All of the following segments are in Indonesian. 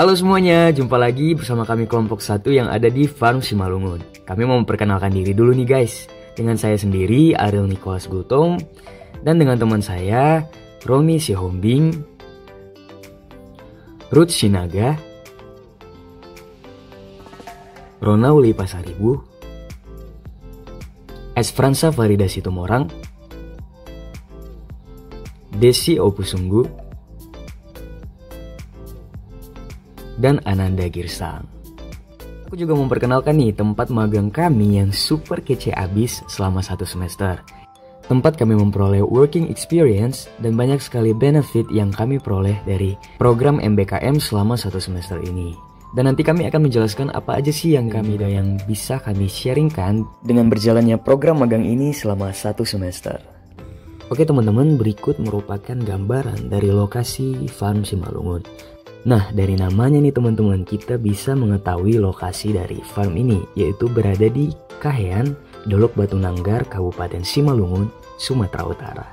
Halo semuanya, jumpa lagi bersama kami kelompok 1 yang ada di Farm Simalungun. Kami mau memperkenalkan diri dulu nih guys. Dengan saya sendiri, Ariel Nicholas Gultom. Dan dengan teman saya, Romi Sihombing, Ruth Sinaga, Rona Uli Pasaribu, Esperanza Farida Situmorang, Desi Opusunggu, dan Ananda Girsang. Aku juga memperkenalkan nih tempat magang kami yang super kece abis selama 1 semester. Tempat kami memperoleh working experience dan banyak sekali benefit yang kami peroleh dari program MBKM selama 1 semester ini. Dan nanti kami akan menjelaskan apa aja sih yang bisa kami sharingkan dengan berjalannya program magang ini selama 1 semester. Oke teman-teman, berikut merupakan gambaran dari lokasi Farm Simalungun. Nah, dari namanya nih teman-teman, kita bisa mengetahui lokasi dari farm ini, yaitu berada di Kahean, Dolok Batu Nanggar, Kabupaten Simalungun, Sumatera Utara.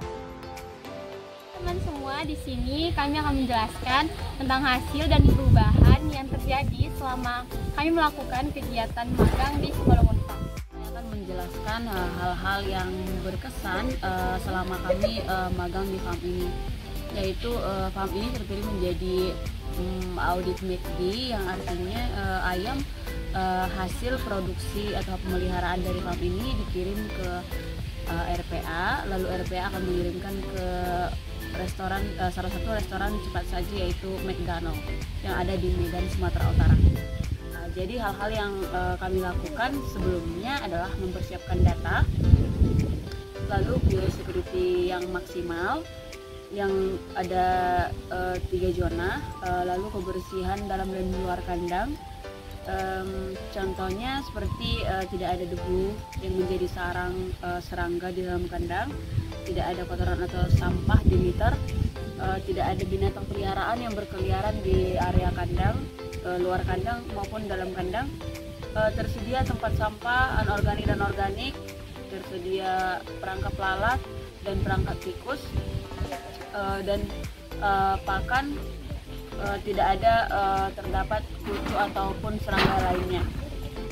Teman semua, di sini kami akan menjelaskan tentang hasil dan perubahan yang terjadi selama kami melakukan kegiatan magang di Simalungun Farm. Saya akan menjelaskan hal-hal yang berkesan selama kami magang di farm ini, yaitu farm ini terpilih menjadi audit McD, yang artinya ayam hasil produksi atau pemeliharaan dari farm ini dikirim ke RPA, lalu RPA akan mengirimkan ke restoran, salah satu restoran cepat saji yaitu McDonald yang ada di Medan, Sumatera Utara. Jadi hal-hal yang kami lakukan sebelumnya adalah mempersiapkan data, lalu biosecurity yang maksimal, yang ada 3 zona, lalu kebersihan dalam dan luar kandang. Contohnya seperti tidak ada debu yang menjadi sarang serangga di dalam kandang, tidak ada kotoran atau sampah di litter, tidak ada binatang peliharaan yang berkeliaran di area kandang, luar kandang maupun dalam kandang. Tersedia tempat sampah anorganik dan organik, tersedia perangkap lalat dan perangkap tikus, dan pakan tidak ada terdapat kutu ataupun serangga lainnya,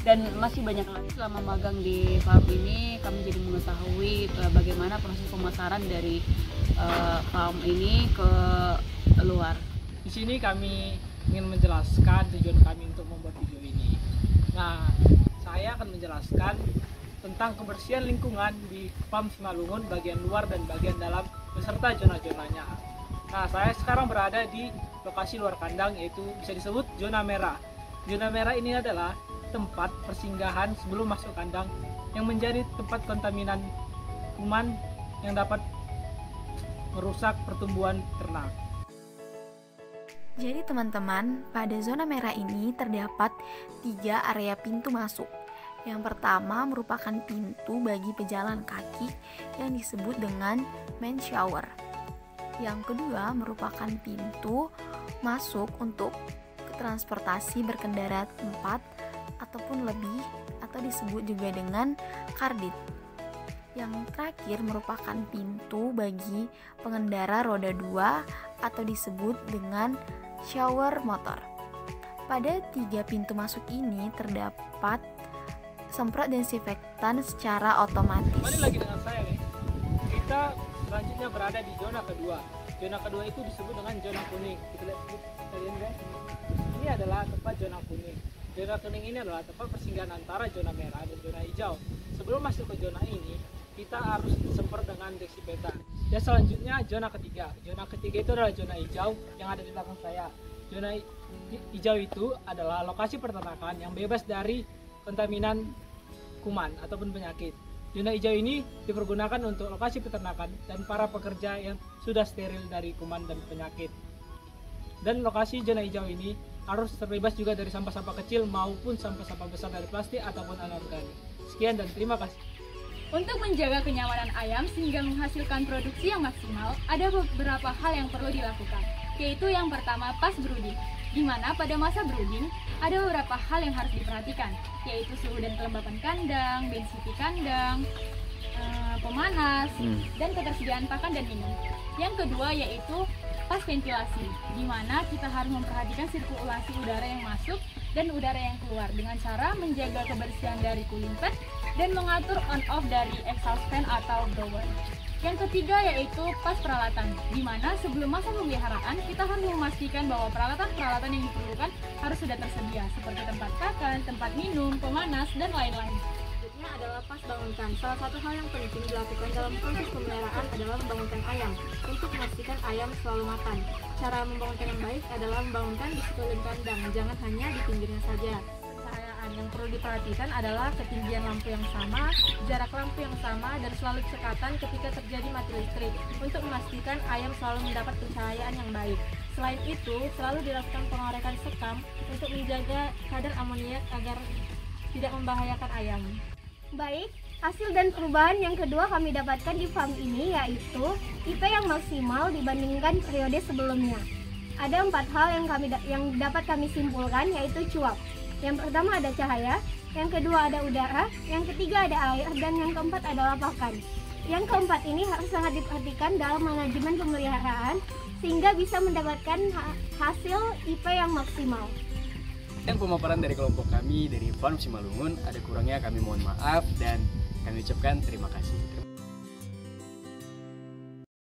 dan masih banyak lagi. Selama magang di farm ini kami jadi mengetahui bagaimana proses pemasaran dari farm ini ke luar. Di sini kami ingin menjelaskan tujuan kami untuk membuat video ini. Nah, saya akan menjelaskan tentang kebersihan lingkungan di farm Simalungun bagian luar dan bagian dalam beserta zona-zonanya. Nah, saya sekarang berada di lokasi luar kandang, yaitu bisa disebut zona merah. Zona merah ini adalah tempat persinggahan sebelum masuk kandang yang menjadi tempat kontaminan kuman yang dapat merusak pertumbuhan ternak. Jadi teman-teman, pada zona merah ini terdapat 3 area pintu masuk. Yang pertama merupakan pintu bagi pejalan kaki yang disebut dengan main shower. Yang kedua merupakan pintu masuk untuk transportasi berkendara 4 ataupun lebih, atau disebut juga dengan kardit. Yang terakhir merupakan pintu bagi pengendara roda 2 atau disebut dengan shower motor. Pada 3 pintu masuk ini terdapat semprot desinfektan secara otomatis. Kembali lagi dengan saya nih. Kita selanjutnya berada di zona kedua. Zona kedua itu disebut dengan zona kuning. Kita lihat guys. Ini adalah tempat zona kuning. Zona kuning ini adalah tempat persinggahan antara zona merah dan zona hijau. Sebelum masuk ke zona ini, kita harus disemprot dengan desinfektan. Dan selanjutnya zona ketiga. Zona ketiga itu adalah zona hijau yang ada di belakang saya. Zona hijau itu adalah lokasi peternakan yang bebas dari kontaminan kuman ataupun penyakit. Zona hijau ini dipergunakan untuk lokasi peternakan dan para pekerja yang sudah steril dari kuman dan penyakit. Dan lokasi zona hijau ini harus terbebas juga dari sampah-sampah kecil maupun sampah-sampah besar dari plastik ataupun anorganik. Sekian dan terima kasih. Untuk menjaga kenyamanan ayam sehingga menghasilkan produksi yang maksimal, ada beberapa hal yang perlu dilakukan, yaitu yang pertama pas brooding, di mana pada masa brooding ada beberapa hal yang harus diperhatikan, yaitu suhu dan kelembapan kandang, density kandang, pemanas, dan ketersediaan pakan dan minum. Yang kedua yaitu pas ventilasi, di mana kita harus memperhatikan sirkulasi udara yang masuk dan udara yang keluar dengan cara menjaga kebersihan dari cooling pad dan mengatur on-off dari exhaust fan atau blower. Yang ketiga yaitu pas peralatan, di mana sebelum masa pemeliharaan kita harus memastikan bahwa peralatan-peralatan yang diperlukan harus sudah tersedia, seperti tempat pakan, tempat minum, pemanas, dan lain-lain. Selanjutnya adalah pas bangunkan. Salah satu hal yang penting dilakukan dalam proses pemeliharaan adalah membangunkan ayam untuk memastikan ayam selalu makan. Cara membangunkan yang baik adalah membangunkan di sekeliling kandang, jangan hanya di pinggirnya saja. Pencahayaan yang perlu diperhatikan adalah ketinggian lampu yang sama, jarak lampu yang sama, dan selalu cekatan ketika terjadi mati listrik untuk memastikan ayam selalu mendapat pencahayaan yang baik. Selain itu, selalu dilakukan pengorekan sekam untuk menjaga kadar amoniak agar tidak membahayakan ayam. Baik, hasil dan perubahan yang kedua kami dapatkan di farm ini yaitu IP yang maksimal dibandingkan periode sebelumnya. Ada 4 hal yang dapat kami simpulkan, yaitu cuap. Yang pertama ada cahaya, yang kedua ada udara, yang ketiga ada air, dan yang keempat adalah pakan. Yang keempat ini harus sangat diperhatikan dalam manajemen pemeliharaan sehingga bisa mendapatkan hasil IP yang maksimal. Dan pemaparan dari kelompok kami dari Farm Simalungun, ada kurangnya kami mohon maaf dan kami ucapkan terima kasih.